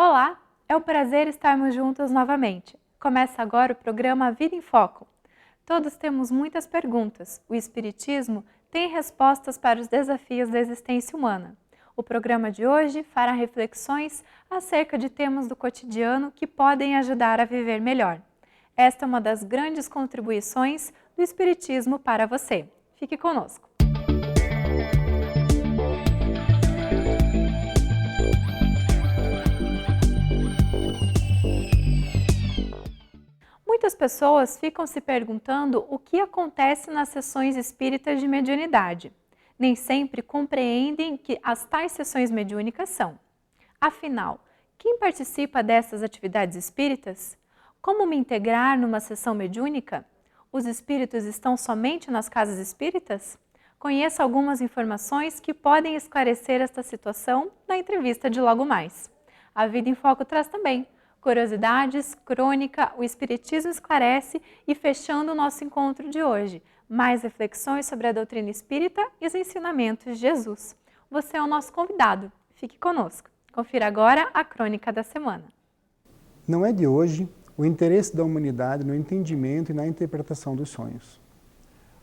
Olá, é um prazer estarmos juntos novamente. Começa agora o programa Vida em Foco. Todos temos muitas perguntas. O Espiritismo tem respostas para os desafios da existência humana. O programa de hoje fará reflexões acerca de temas do cotidiano que podem ajudar a viver melhor. Esta é uma das grandes contribuições do Espiritismo para você. Fique conosco. Muitas pessoas ficam se perguntando o que acontece nas sessões espíritas de mediunidade. Nem sempre compreendem que as tais sessões mediúnicas são. Afinal, quem participa dessas atividades espíritas? Como me integrar numa sessão mediúnica? Os espíritos estão somente nas casas espíritas? Conheça algumas informações que podem esclarecer esta situação na entrevista de logo mais. A Vida em Foco traz também curiosidades, crônica, o Espiritismo esclarece e fechando o nosso encontro de hoje, mais reflexões sobre a doutrina espírita e os ensinamentos de Jesus. Você é o nosso convidado. Fique conosco. Confira agora a crônica da semana. Não é de hoje o interesse da humanidade no entendimento e na interpretação dos sonhos.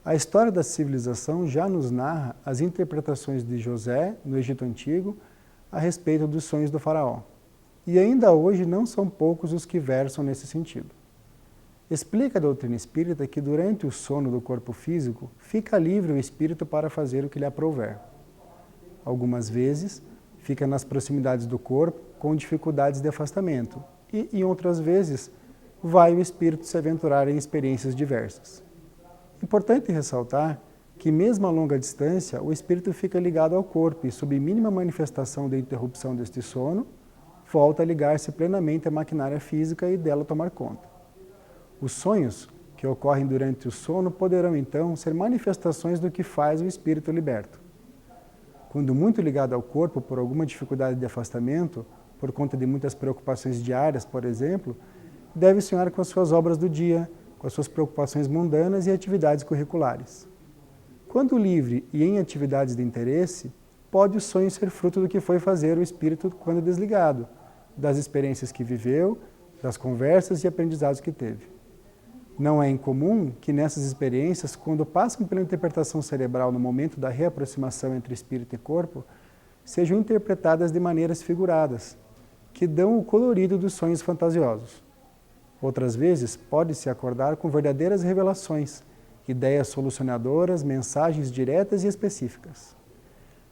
A história da civilização já nos narra as interpretações de José, no Egito Antigo, a respeito dos sonhos do faraó. E ainda hoje não são poucos os que versam nesse sentido. Explica a doutrina espírita que durante o sono do corpo físico, fica livre o espírito para fazer o que lhe aprouver. Algumas vezes, fica nas proximidades do corpo com dificuldades de afastamento e, em outras vezes, vai o espírito se aventurar em experiências diversas. Importante ressaltar que, mesmo a longa distância, o espírito fica ligado ao corpo e, sob mínima manifestação de interrupção deste sono, volta a ligar-se plenamente à maquinária física e dela tomar conta. Os sonhos que ocorrem durante o sono poderão, então, ser manifestações do que faz o espírito liberto. Quando muito ligado ao corpo por alguma dificuldade de afastamento, por conta de muitas preocupações diárias, por exemplo, deve sonhar com as suas obras do dia, com as suas preocupações mundanas e atividades curriculares. Quando livre e em atividades de interesse, pode o sonho ser fruto do que foi fazer o espírito quando desligado, das experiências que viveu, das conversas e aprendizados que teve. Não é incomum que nessas experiências, quando passam pela interpretação cerebral no momento da reaproximação entre espírito e corpo, sejam interpretadas de maneiras figuradas, que dão o colorido dos sonhos fantasiosos. Outras vezes, pode-se acordar com verdadeiras revelações, ideias solucionadoras, mensagens diretas e específicas.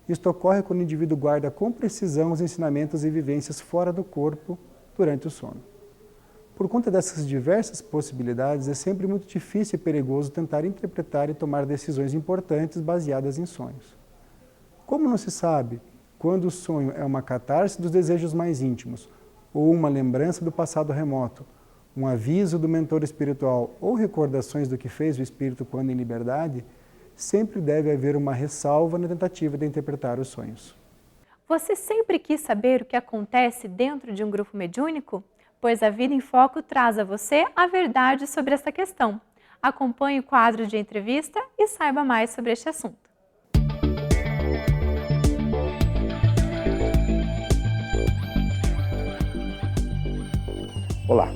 Isto ocorre quando o indivíduo guarda com precisão os ensinamentos e vivências fora do corpo durante o sono. Por conta dessas diversas possibilidades, é sempre muito difícil e perigoso tentar interpretar e tomar decisões importantes baseadas em sonhos. Como não se sabe quando o sonho é uma catarse dos desejos mais íntimos, ou uma lembrança do passado remoto, um aviso do mentor espiritual ou recordações do que fez o espírito quando em liberdade, sempre deve haver uma ressalva na tentativa de interpretar os sonhos. Você sempre quis saber o que acontece dentro de um grupo mediúnico? Pois a Vida em Foco traz a você a verdade sobre essa questão. Acompanhe o quadro de entrevista e saiba mais sobre este assunto. Olá,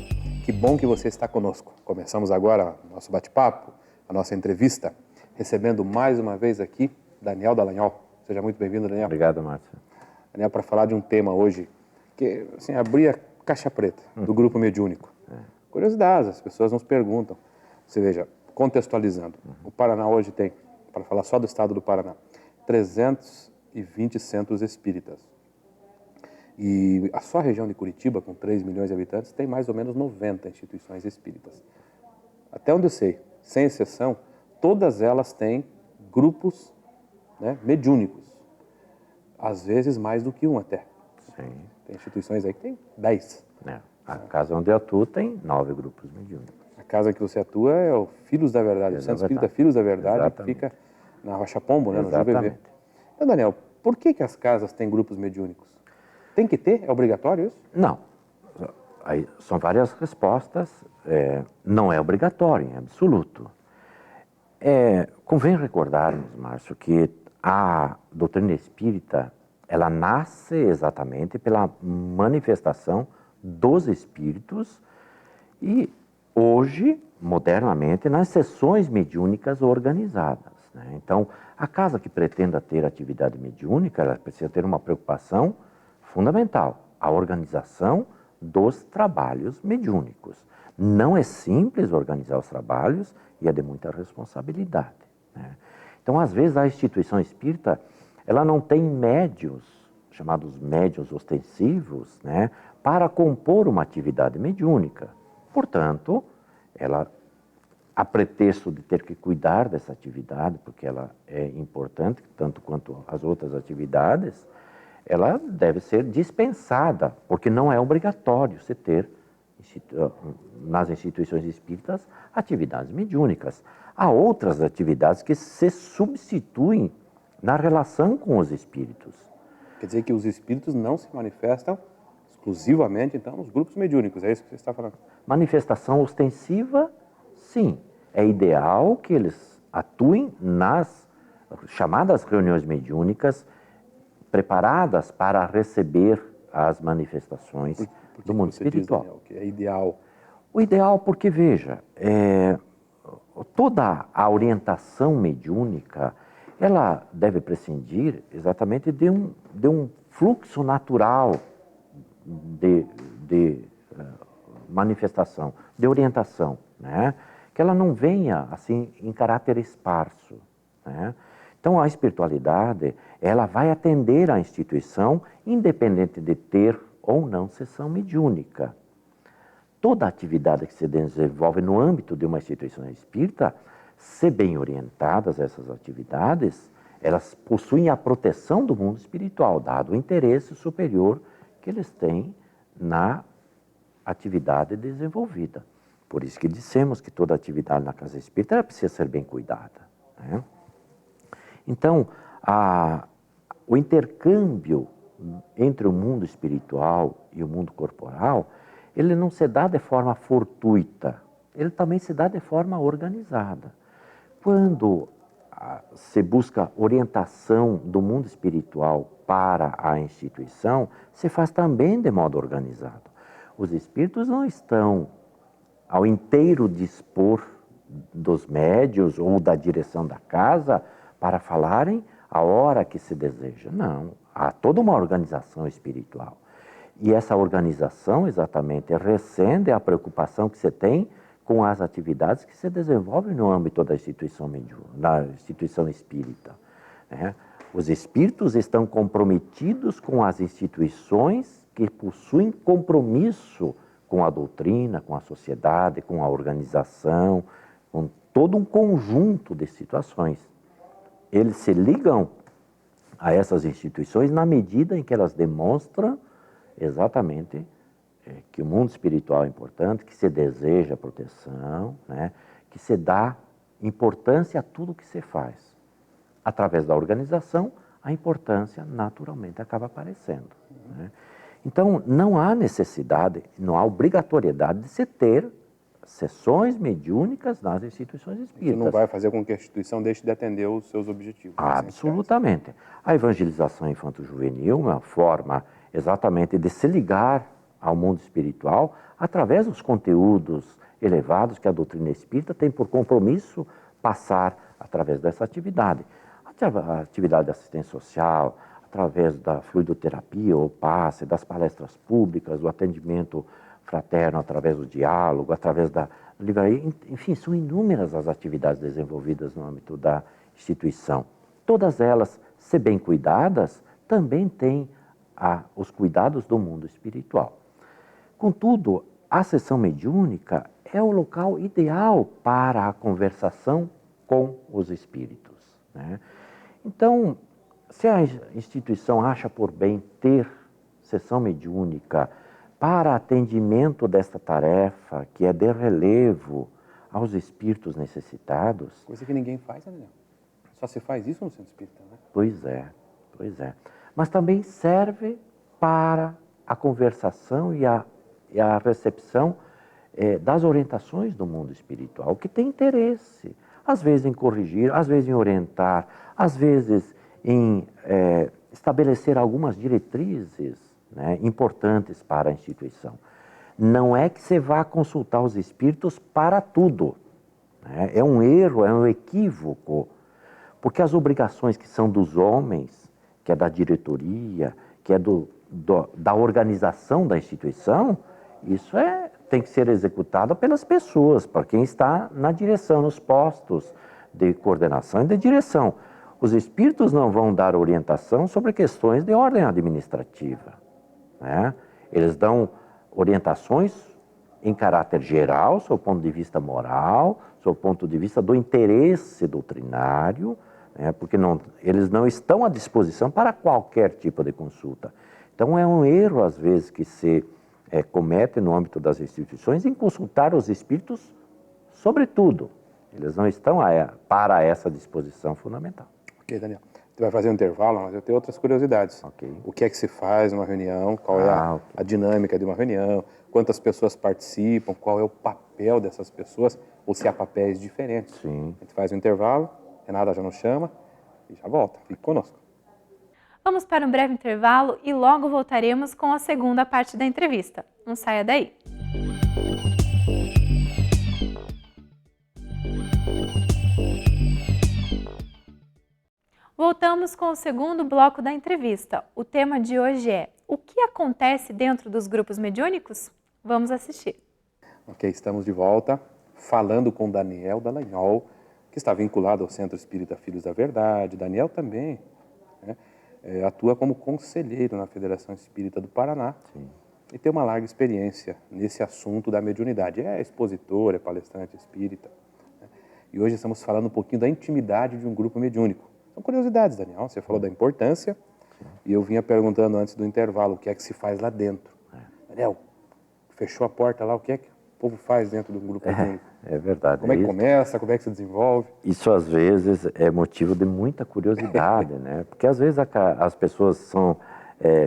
que bom que você está conosco. Começamos agora o nosso bate-papo, a nossa entrevista, recebendo mais uma vez aqui Daniel Dallagnol. Seja muito bem-vindo, Daniel. Obrigado, Márcio. Daniel, para falar de um tema hoje que, assim, abrir a caixa preta do grupo mediúnico. Curiosidades, as pessoas nos perguntam. Você veja, contextualizando, o Paraná hoje tem, para falar só do estado do Paraná, 320 centros espíritas. E a só região de Curitiba, com 3 milhões de habitantes, tem mais ou menos 90 instituições espíritas. Até onde eu sei, sem exceção, todas elas têm grupos, né, mediúnicos. Às vezes mais do que um até. Sim. Tem instituições aí que tem 10. A casa onde eu atuo tem 9 grupos mediúnicos. A casa que você atua é o Filhos da Verdade, o Centro Espírita Filhos da Verdade, Exatamente. que fica na Rocha Pombo, né, no Exatamente. JVV. Então, Daniel, por que as casas têm grupos mediúnicos? Tem que ter? É obrigatório isso? Não. Aí são várias respostas. Não é obrigatório, em absoluto. Convém recordarmos, Márcio, que a doutrina espírita ela nasce exatamente pela manifestação dos espíritos e hoje, modernamente, nas sessões mediúnicas organizadas, né? Então, a casa que pretenda ter atividade mediúnica, ela precisa ter uma preocupação fundamental, a organização dos trabalhos mediúnicos. Não é simples organizar os trabalhos e é de muita responsabilidade, né? Então, às vezes, a instituição espírita, ela não tem médios, chamados médios ostensivos, né, para compor uma atividade mediúnica. Portanto, ela, a pretexto de ter que cuidar dessa atividade, porque ela é importante, tanto quanto as outras atividades, ela deve ser dispensada, porque não é obrigatório se ter, nas instituições espíritas, atividades mediúnicas. Há outras atividades que se substituem na relação com os espíritos. Quer dizer que os espíritos não se manifestam exclusivamente, então, nos grupos mediúnicos, é isso que você está falando? Manifestação ostensiva, sim. É ideal que eles atuem nas chamadas reuniões mediúnicas, preparadas para receber as manifestações do mundo espiritual. Diz, Daniel, que é ideal? O ideal, porque, veja, toda a orientação mediúnica, ela deve prescindir exatamente de um fluxo natural de manifestação, de orientação, né? Que ela não venha assim em caráter esparso, né? Então a espiritualidade, ela vai atender à instituição independente de ter ou não sessão mediúnica. Toda atividade que se desenvolve no âmbito de uma instituição espírita, se bem orientadas essas atividades, elas possuem a proteção do mundo espiritual, dado o interesse superior que eles têm na atividade desenvolvida. Por isso que dissemos que toda atividade na casa espírita ela precisa ser bem cuidada, né? Então, o intercâmbio entre o mundo espiritual e o mundo corporal, ele não se dá de forma fortuita, ele também se dá de forma organizada. Quando se busca orientação do mundo espiritual para a instituição, se faz também de modo organizado. Os espíritos não estão ao inteiro dispor dos médios ou da direção da casa para falarem a hora que se deseja. Não, há toda uma organização espiritual. E essa organização exatamente recende a preocupação que se tem com as atividades que se desenvolvem no âmbito da instituição da instituição espírita, né? Os espíritos estão comprometidos com as instituições que possuem compromisso com a doutrina, com a sociedade, com a organização, com todo um conjunto de situações. Eles se ligam a essas instituições na medida em que elas demonstram exatamente que o mundo espiritual é importante, que se deseja proteção, né? Que se dá importância a tudo que se faz. Através da organização, a importância naturalmente acaba aparecendo, né? Então, não há necessidade, não há obrigatoriedade de se ter sessões mediúnicas nas instituições espíritas. Isso não vai fazer com que a instituição deixe de atender os seus objetivos. Absolutamente. A evangelização infanto-juvenil é uma forma exatamente de se ligar ao mundo espiritual através dos conteúdos elevados que a doutrina espírita tem por compromisso passar através dessa atividade. A atividade de assistência social, através da fluidoterapia ou passe, das palestras públicas, do atendimento fraterno através do diálogo, através da livraria, enfim, são inúmeras as atividades desenvolvidas no âmbito da instituição. Todas elas, se bem cuidadas, também têm os cuidados do mundo espiritual. Contudo, a sessão mediúnica é o local ideal para a conversação com os espíritos, né? Então, se a instituição acha por bem ter sessão mediúnica para atendimento desta tarefa, que é de relevo aos espíritos necessitados... Coisa que ninguém faz, né, Daniel? Só se faz isso no centro espírita, né? Pois é, pois é. Mas também serve para a conversação e a recepção das orientações do mundo espiritual, que tem interesse, às vezes em corrigir, às vezes em orientar, às vezes em estabelecer algumas diretrizes, né, importantes para a instituição. Não é que você vá consultar os espíritos para tudo, né? É um erro, é um equívoco, porque as obrigações que são dos homens, que é da diretoria, que é da organização da instituição, isso tem que ser executado pelas pessoas, para quem está na direção, nos postos de coordenação e de direção. Os espíritos não vão dar orientação sobre questões de ordem administrativa, né? Eles dão orientações em caráter geral, sob o ponto de vista moral, sob o ponto de vista do interesse doutrinário, né? Porque eles não estão à disposição para qualquer tipo de consulta. Então é um erro, às vezes, que se comete no âmbito das instituições em consultar os espíritos sobre tudo. Eles não estão para essa disposição fundamental. Ok, Daniel. Você vai fazer um intervalo, mas eu tenho outras curiosidades. Okay. O que é que se faz numa reunião? Qual é a dinâmica de uma reunião? Quantas pessoas participam? Qual é o papel dessas pessoas? Ou se há papéis diferentes? Sim. A gente faz um intervalo, Renata já nos chama e já volta. Fique conosco. Vamos para um breve intervalo e logo voltaremos com a segunda parte da entrevista. Não saia daí! Voltamos com o segundo bloco da entrevista. O tema de hoje é: o que acontece dentro dos grupos mediúnicos? Vamos assistir. Ok, estamos de volta falando com Daniel Dallagnol, que está vinculado ao Centro Espírita Filhos da Verdade. Daniel também, né, atua como conselheiro na Federação Espírita do Paraná. Sim. E tem uma larga experiência nesse assunto da mediunidade. É expositor, é palestrante espírita. Né? E hoje estamos falando um pouquinho da intimidade de um grupo mediúnico. São curiosidades, Daniel. Você falou da importância. Sim. E eu vinha perguntando antes do intervalo o que é que se faz lá dentro. Daniel, fechou a porta lá, o que é que o povo faz dentro de um grupo mediúnico? É verdade. Como é que começa? Como é que se desenvolve? Isso, às vezes, é motivo de muita curiosidade, né? Porque, às vezes, as pessoas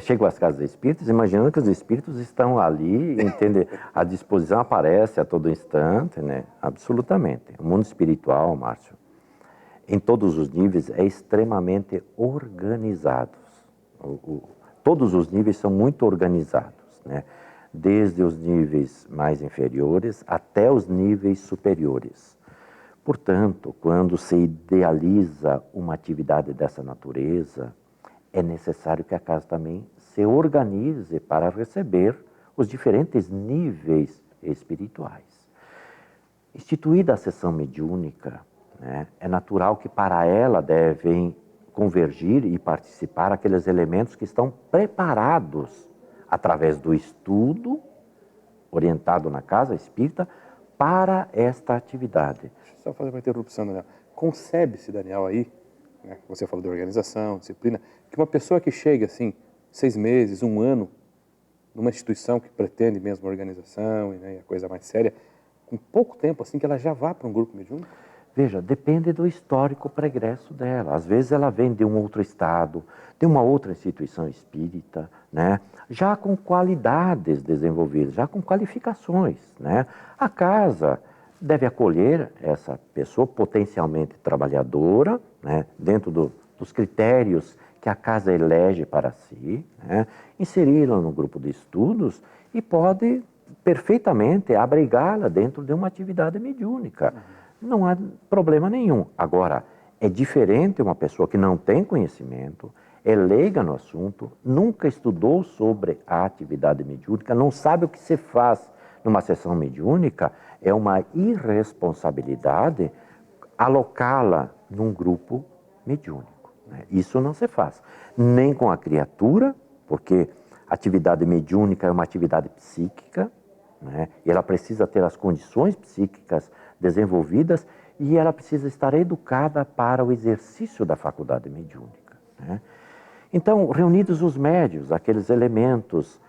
chegam às casas espíritas imaginando que os espíritos estão ali, entende? A disposição aparece a todo instante, né? Absolutamente. O mundo espiritual, Márcio, em todos os níveis, é extremamente organizado. Todos os níveis são muito organizados, né? Desde os níveis mais inferiores até os níveis superiores. Portanto, quando se idealiza uma atividade dessa natureza, é necessário que a casa também se organize para receber os diferentes níveis espirituais. Instituída a sessão mediúnica, né, é natural que para ela devem convergir e participar aqueles elementos que estão preparados através do estudo orientado na casa espírita para esta atividade. Deixa eu só fazer uma interrupção, Daniel. Concebe-se, Daniel, aí, né, você falou de organização, disciplina, que uma pessoa que chega assim, 6 meses, 1 ano, numa instituição que pretende mesmo organização e, né, a coisa mais séria, com pouco tempo assim que ela já vá para um grupo mediúnico? Veja, depende do histórico pregresso dela. Às vezes ela vem de um outro estado, de uma outra instituição espírita, né? Já com qualidades desenvolvidas, já com qualificações, né? A casa deve acolher essa pessoa potencialmente trabalhadora, né? Dentro dos critérios que a casa elege para si, né? Inseri-la no grupo de estudos e pode perfeitamente abrigá-la dentro de uma atividade mediúnica. Não há problema nenhum. Agora, é diferente uma pessoa que não tem conhecimento, é leiga no assunto, nunca estudou sobre a atividade mediúnica, não sabe o que se faz numa sessão mediúnica, é uma irresponsabilidade alocá-la num grupo mediúnico, né? Isso não se faz, nem com a criatura, porque a atividade mediúnica é uma atividade psíquica, né? E ela precisa ter as condições psíquicas desenvolvidas e ela precisa estar educada para o exercício da faculdade mediúnica, né? Então, reunidos os médios, aqueles elementos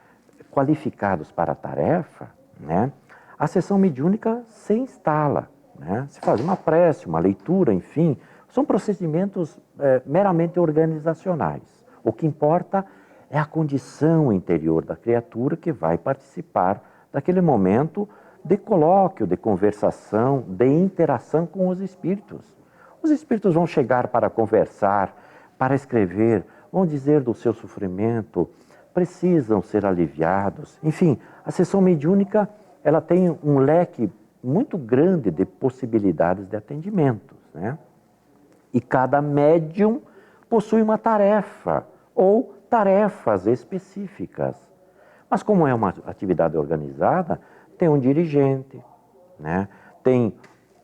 qualificados para a tarefa, né, a sessão mediúnica se instala, né? Se faz uma prece, uma leitura, enfim, são procedimentos meramente organizacionais. O que importa é a condição interior da criatura que vai participar daquele momento de colóquio, de conversação, de interação com os espíritos. Os espíritos vão chegar para conversar, para escrever vão dizer do seu sofrimento, precisam ser aliviados. Enfim, a sessão mediúnica, ela tem um leque muito grande de possibilidades de atendimentos, né? E cada médium possui uma tarefa ou tarefas específicas. Mas como é uma atividade organizada, tem um dirigente, né? Tem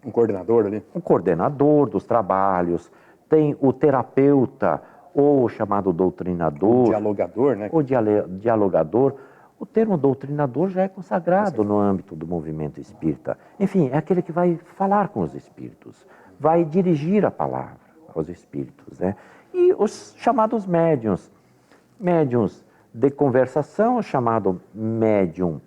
Um coordenador ali? um coordenador dos trabalhos, tem o terapeuta ou o chamado doutrinador. O dialogador, né? O dialogador. O termo doutrinador já é consagrado no âmbito do movimento espírita. Enfim, é aquele que vai falar com os espíritos, vai dirigir a palavra aos espíritos, né? E os chamados médiuns. Médiuns de conversação, chamado médium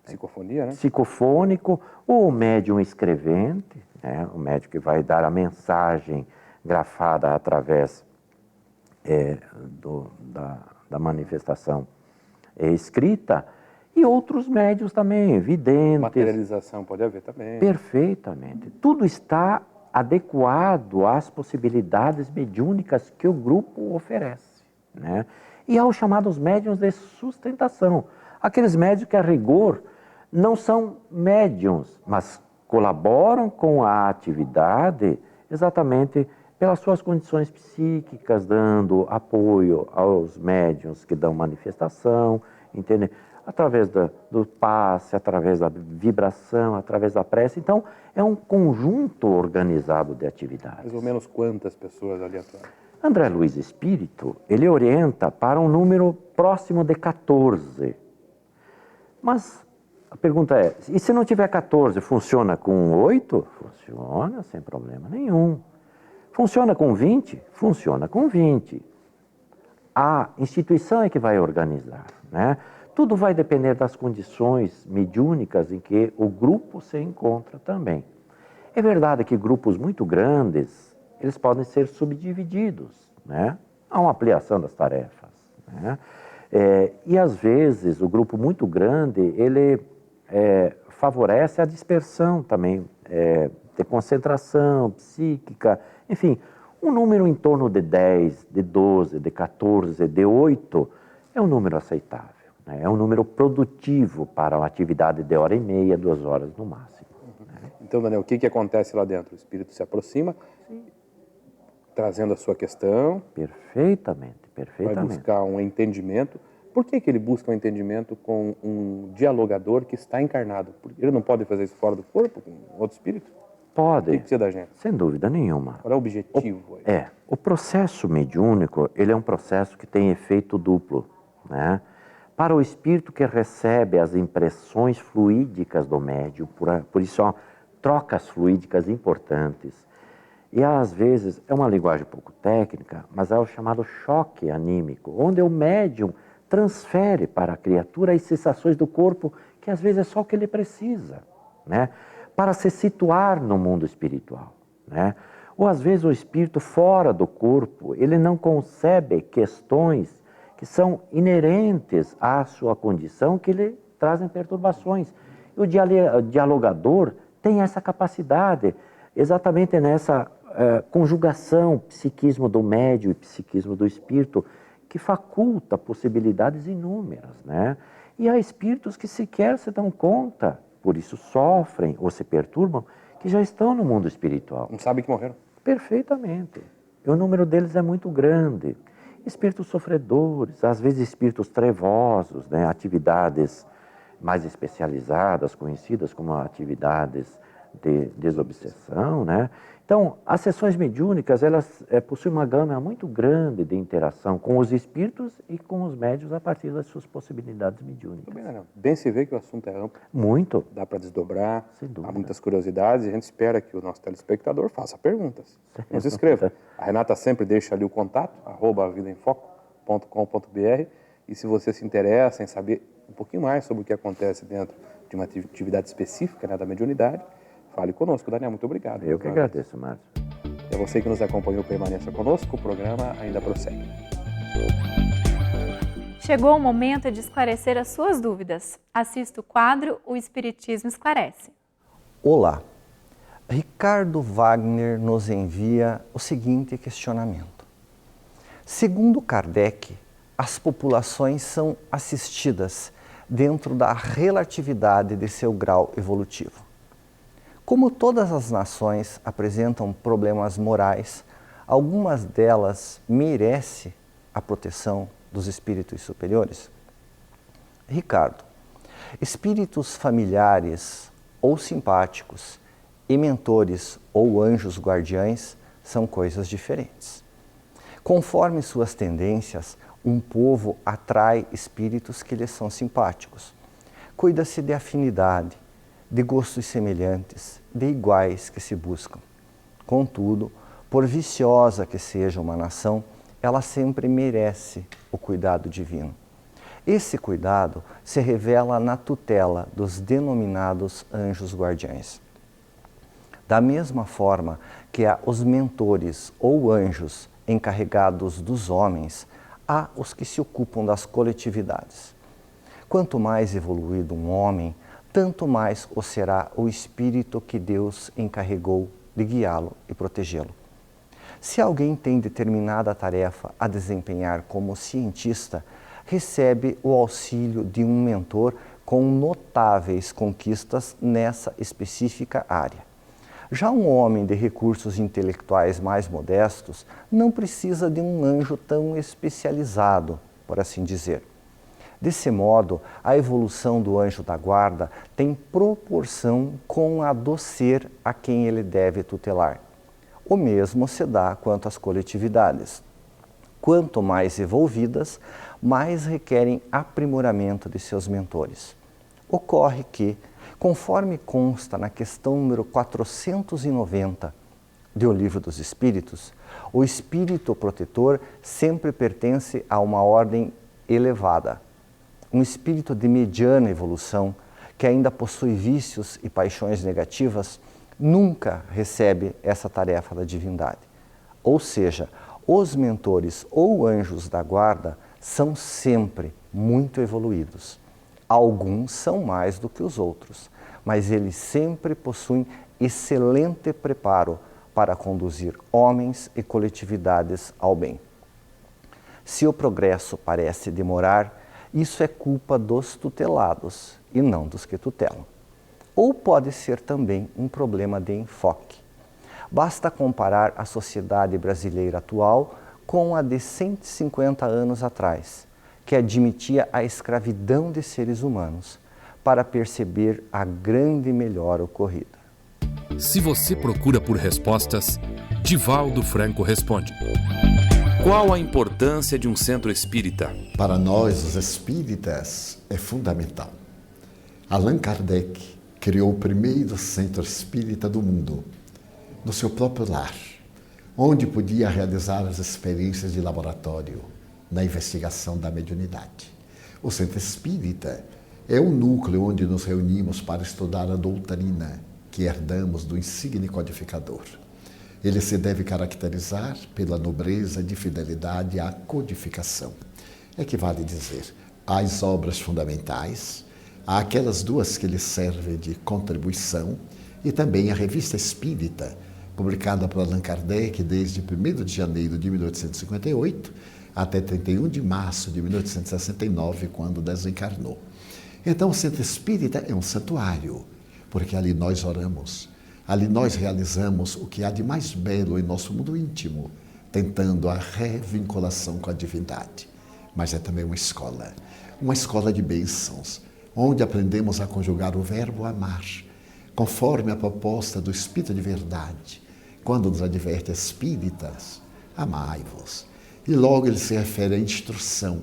Psicofonia, né? psicofônico, ou médium escrevente, né? O médium que vai dar a mensagem grafada através da manifestação escrita, e outros médiuns também, videntes. Materialização pode haver também. Perfeitamente. Tudo está adequado às possibilidades mediúnicas que o grupo oferece, né? E aos chamados médiuns de sustentação. Aqueles médiuns que, a rigor, não são médiuns, mas colaboram com a atividade exatamente pelas suas condições psíquicas, dando apoio aos médiuns que dão manifestação, entende? Através do passe, através da vibração, através da prece. Então, é um conjunto organizado de atividades. Mais ou menos quantas pessoas ali atuam? André Luiz Espírito, ele orienta para um número próximo de 14. Mas a pergunta é, e se não tiver 14, funciona com 8? Funciona sem problema nenhum. Funciona com 20? Funciona com 20. A instituição é que vai organizar, né? Tudo vai depender das condições mediúnicas em que o grupo se encontra também. É verdade que grupos muito grandes, eles podem ser subdivididos, né? Há uma ampliação das tarefas, né? E às vezes o grupo muito grande, ele favorece a dispersão também, de concentração psíquica, enfim, um número em torno de 10, de 12, de 14, de 8 é um número aceitável, né? É um número produtivo para uma atividade de 1h30, 2 horas no máximo. Né? Então, Daniel, o que acontece lá dentro? O espírito se aproxima, trazendo a sua questão. Perfeitamente, perfeitamente. Vai buscar um entendimento. Por que ele busca um entendimento com um dialogador que está encarnado? Porque ele não pode fazer isso fora do corpo, com outro espírito? Pode. O que precisa da gente? Sem dúvida nenhuma. Qual é o objetivo? O processo mediúnico, ele é um processo que tem efeito duplo, né? Para o espírito que recebe as impressões fluídicas do médium, por isso há trocas fluídicas importantes. E às vezes, é uma linguagem um pouco técnica, mas é o chamado choque anímico, onde o médium transfere para a criatura as sensações do corpo, que às vezes é só o que ele precisa, né? Para se situar no mundo espiritual, né? Ou às vezes o espírito fora do corpo, ele não concebe questões que são inerentes à sua condição, que lhe trazem perturbações. E o dialogador tem essa capacidade, exatamente nessa conjugação psiquismo do médium e psiquismo do espírito, que faculta possibilidades inúmeras, né? E há espíritos que sequer se dão conta, por isso sofrem ou se perturbam, que já estão no mundo espiritual. Não sabem que morreram. Perfeitamente. E o número deles é muito grande. Espíritos sofredores, às vezes espíritos trevosos, né? Atividades mais especializadas, conhecidas como atividades de desobsessão, né? Então, as sessões mediúnicas, elas possuem uma gama muito grande de interação com os espíritos e com os médiuns a partir das suas possibilidades mediúnicas. Tudo bem, Daniel. Bem se vê que o assunto é amplo. Muito. Dá para desdobrar, Sem dúvida. há muitas curiosidades e a gente espera que o nosso telespectador faça perguntas. Nos escreva. A Renata sempre deixa ali o contato, @vidaemfoco.com.br, e se você se interessa em saber um pouquinho mais sobre o que acontece dentro de uma atividade específica, né, da mediunidade, fale conosco. Daniel, muito obrigado. Eu que agradeço, Márcio. E a você que nos acompanhou, permaneça conosco, o programa ainda prossegue. Chegou o momento de esclarecer as suas dúvidas. Assista o quadro O Espiritismo Esclarece. Olá, Ricardo Wagner nos envia o seguinte questionamento. Segundo Kardec, as populações são assistidas dentro da relatividade de seu grau evolutivo. Como todas as nações apresentam problemas morais, algumas delas merecem a proteção dos espíritos superiores? Ricardo, espíritos familiares ou simpáticos e mentores ou anjos guardiães são coisas diferentes. Conforme suas tendências, um povo atrai espíritos que lhe são simpáticos. Cuida-se de afinidade, de gostos semelhantes, de iguais que se buscam. Contudo, por viciosa que seja uma nação, ela sempre merece o cuidado divino. Esse cuidado se revela na tutela dos denominados anjos guardiães. Da mesma forma que há os mentores ou anjos encarregados dos homens, há os que se ocupam das coletividades. Quanto mais evoluído um homem, tanto mais o será o espírito que Deus encarregou de guiá-lo e protegê-lo. Se alguém tem determinada tarefa a desempenhar como cientista, recebe o auxílio de um mentor com notáveis conquistas nessa específica área. Já um homem de recursos intelectuais mais modestos não precisa de um anjo tão especializado, por assim dizer. Desse modo, a evolução do anjo da guarda tem proporção com a do ser a quem ele deve tutelar. O mesmo se dá quanto às coletividades. Quanto mais evolvidas, mais requerem aprimoramento de seus mentores. Ocorre que, conforme consta na questão número 490 do Livro dos Espíritos, o espírito protetor sempre pertence a uma ordem elevada. Um espírito de mediana evolução, que ainda possui vícios e paixões negativas, nunca recebe essa tarefa da divindade. Ou seja, os mentores ou anjos da guarda são sempre muito evoluídos. Alguns são mais do que os outros, mas eles sempre possuem excelente preparo para conduzir homens e coletividades ao bem. Se o progresso parece demorar, isso é culpa dos tutelados e não dos que tutelam. Ou pode ser também um problema de enfoque. Basta comparar a sociedade brasileira atual com a de 150 anos atrás, que admitia a escravidão de seres humanos, para perceber a grande melhora ocorrida. Se você procura por respostas, Divaldo Franco responde. Qual a importância de um centro espírita? Para nós, os espíritas, é fundamental. Allan Kardec criou o primeiro centro espírita do mundo, no seu próprio lar, onde podia realizar as experiências de laboratório na investigação da mediunidade. O centro espírita é o núcleo onde nos reunimos para estudar a doutrina que herdamos do insigne codificador. Ele se deve caracterizar pela nobreza de fidelidade à codificação. Equivale dizer, às obras fundamentais, àquelas duas que lhe servem de contribuição, e também a Revista Espírita, publicada por Allan Kardec desde 1º de janeiro de 1858 até 31 de março de 1869, quando desencarnou. Então, o Centro Espírita é um santuário, porque ali nós oramos, ali nós realizamos o que há de mais belo em nosso mundo íntimo, tentando a revinculação com a divindade. Mas é também uma escola de bênçãos, onde aprendemos a conjugar o verbo amar, conforme a proposta do Espírito de Verdade, quando nos adverte espíritas, amai-vos. E logo ele se refere à instrução,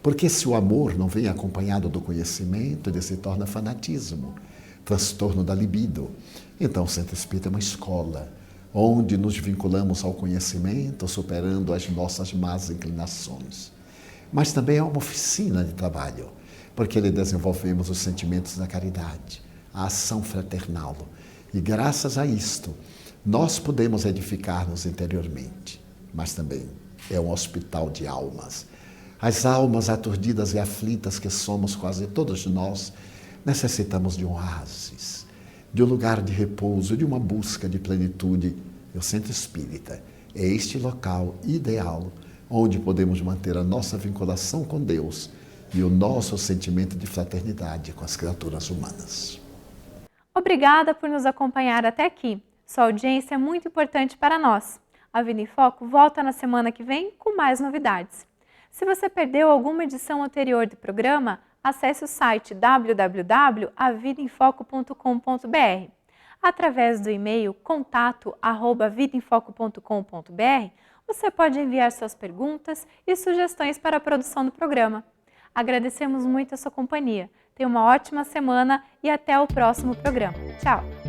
porque se o amor não vem acompanhado do conhecimento, ele se torna fanatismo, transtorno da libido. Então o Centro Espírita é uma escola, onde nos vinculamos ao conhecimento, superando as nossas más inclinações. Mas também é uma oficina de trabalho, porque ali desenvolvemos os sentimentos da caridade, a ação fraternal. E graças a isto, nós podemos edificar-nos interiormente, mas também é um hospital de almas. As almas aturdidas e aflitas que somos quase todos nós, necessitamos de um oásis, de um lugar de repouso, de uma busca de plenitude. E o Centro Espírita é este local ideal, onde podemos manter a nossa vinculação com Deus e o nosso sentimento de fraternidade com as criaturas humanas. Obrigada por nos acompanhar até aqui. Sua audiência é muito importante para nós. A Vida em Foco volta na semana que vem com mais novidades. Se você perdeu alguma edição anterior do programa, acesse o site www.avidaemfoco.com.br. Através do e-mail contato@vidaemfoco.com.br, você pode enviar suas perguntas e sugestões para a produção do programa. Agradecemos muito a sua companhia. Tenha uma ótima semana e até o próximo programa. Tchau!